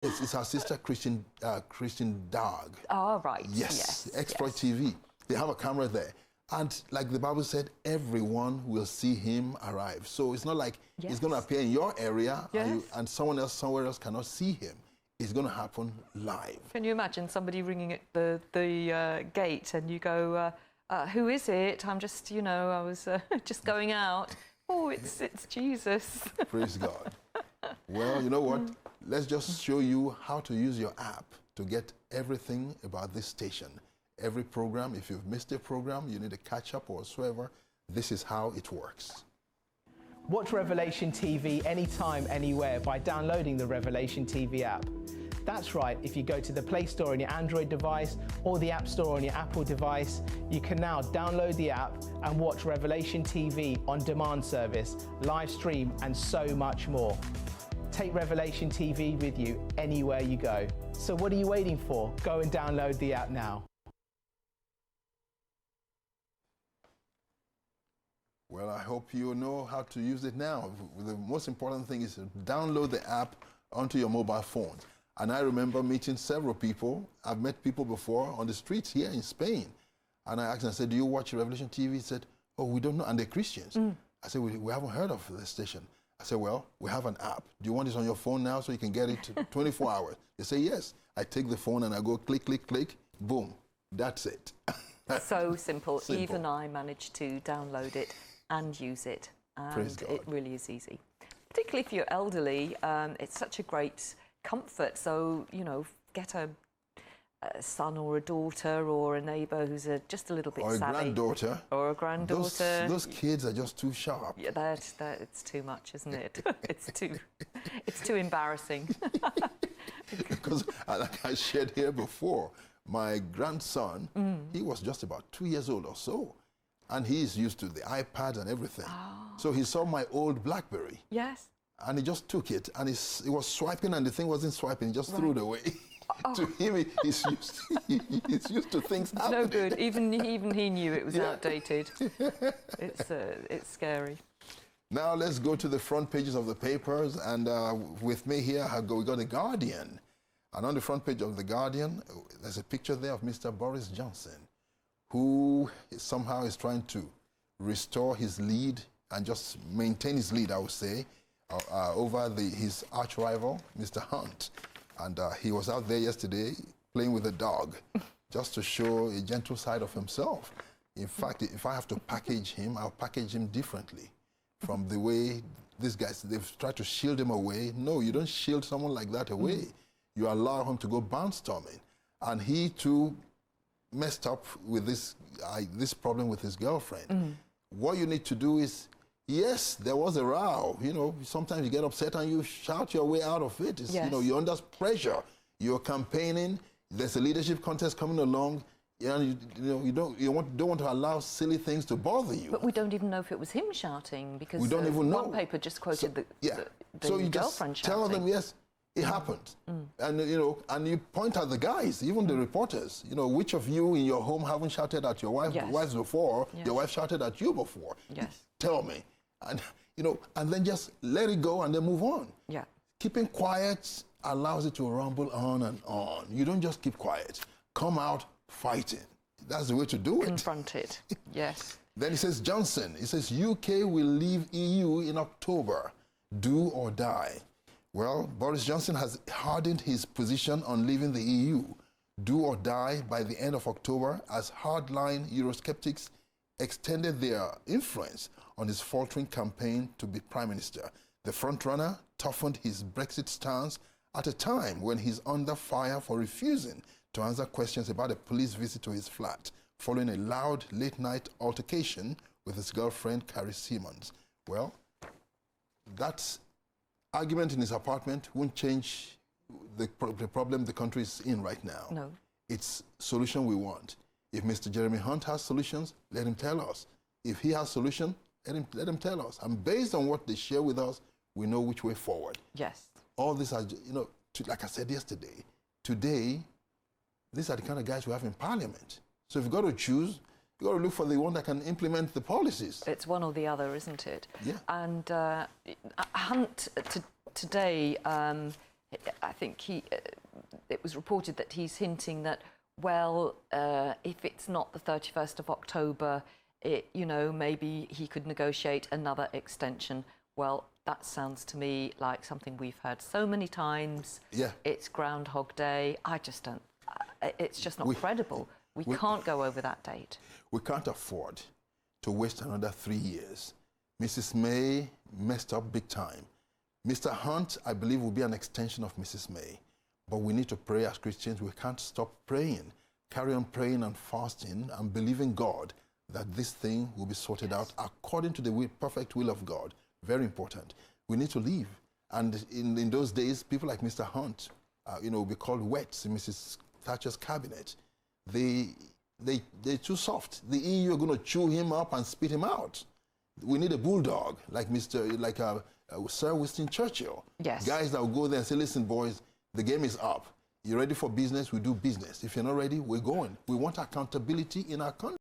It's our sister Christian Dog. Oh, right. Yes, Yes. Exploit Yes. TV. They have a camera there. And like the Bible said, everyone will see him arrive. So it's not like he's going to Yes. appear in your area Yes. and someone else somewhere else cannot see him. It's going to happen live. Can you imagine somebody ringing at the gate and you go, who is it? I'm just, I was just going out. Oh, it's Jesus. Praise God. Well, you know what? Let's just show you how to use your app to get everything about this station. Every program, if you've missed a program, you need to catch up or whatsoever, this is how it works. Watch Revelation TV anytime, anywhere by downloading the Revelation TV app. That's right, if you go to the Play Store on your Android device or the App Store on your Apple device, you can now download the app and watch Revelation TV on demand service, live stream, and so much more. Take Revelation TV with you anywhere you go. So what are you waiting for? Go and download the app now. Well, I hope you know how to use it now. The most important thing is to download the app onto your mobile phone. And I remember meeting several people. I've met people before on the streets here in Spain. And I asked them, I said, do you watch Revelation TV? He said, oh, we don't know. And they're Christians. I said, we haven't heard of this station. I said, well, we have an app. Do you want this on your phone now so you can get it 24 hours? They say, yes. I take the phone and I go click, click, click, boom. That's it. So simple. Simple. Even I managed to download it and use it. Praise And God. it really is easy. Particularly if you're elderly, it's such a great comfort. So, get a son or a daughter or a neighbour who's just a little bit Or a savvy. granddaughter. Or a granddaughter. Those kids are just too sharp. Yeah, that it's too much, isn't it? it's too embarrassing. Because like I shared here before, my grandson, he was just about 2 years old or so. And he's used to the iPad and everything. So he saw my old BlackBerry. Yes. And he just took it. And he was swiping and the thing wasn't swiping. He just threw it away. To him, he's used to things happening. No good. Even he knew it was outdated. It's scary. Now let's go to the front pages of the papers. And with me here, we got The Guardian. And on the front page of The Guardian, there's a picture there of Mr. Boris Johnson, who somehow is trying to restore his lead and just maintain his lead, I would say, over his arch-rival, Mr. Hunt. And he was out there yesterday playing with a dog just to show a gentle side of himself. In fact, if I have to package him, I'll package him differently from the way these guys, they've tried to shield him away. No, you don't shield someone like that away. You allow him to go barnstorming. And he too messed up with this problem with his girlfriend. What you need to do is, yes, there was a row. Sometimes you get upset and you shout your way out of it. Yes. You're under pressure. You're campaigning. There's a leadership contest coming along. And you don't want to allow silly things to bother you. But we don't even know if it was him shouting because We don't even know. one paper just quoted the So you girlfriend just tell shouting. them, yes, it happened. And and you point at the guys, even the reporters. Which of you in your home haven't shouted at your wives before? Yes. Your wife shouted at you before. Yes. Tell me. And and then just let it go and then move on. Yeah. Keeping quiet allows it to rumble on and on. You don't just keep quiet. Come out fighting. That's the way to do it. Confront it. Yes. Then he says, Johnson, he says, UK will leave EU in October. Do or die. Well, Boris Johnson has hardened his position on leaving the EU. Do or die by the end of October as hardline Eurosceptics extended their influence on his faltering campaign to be prime minister. The frontrunner toughened his Brexit stance at a time when he's under fire for refusing to answer questions about a police visit to his flat, following a loud late-night altercation with his girlfriend, Carrie Simmons. Well, that argument in his apartment won't change the problem the country is in right now. No. It's solution we want. If Mr. Jeremy Hunt has solutions, let him tell us. If he has solution, let him tell us. And based on what they share with us, we know which way forward. Yes. All these are, like I said yesterday, today, these are the kind of guys we have in Parliament. So if you've got to choose, you've got to look for the one that can implement the policies. It's one or the other, isn't it? Yeah. And Hunt today I think it was reported that he's hinting that, well, if it's not the 31st of October, maybe he could negotiate another extension. Well, that sounds to me like something we've heard so many times. Yeah. It's Groundhog Day. I just don't. It's just not credible. We can't go over that date. We can't afford to waste another 3 years. Mrs. May messed up big time. Mr. Hunt, I believe, will be an extension of Mrs. May. But we need to pray as Christians. We can't stop praying. Carry on praying and fasting and believing God that this thing will be sorted out according to the perfect will of God. Very important. We need to leave. And in those days, people like Mr. Hunt, will be called wets in Mrs. Thatcher's cabinet. They're too soft. The EU are going to chew him up and spit him out. We need a bulldog like Sir Winston Churchill. Yes. Guys that will go there and say, listen, boys, the game is up. You're ready for business, we do business. If you're not ready, we're going. We want accountability in our country.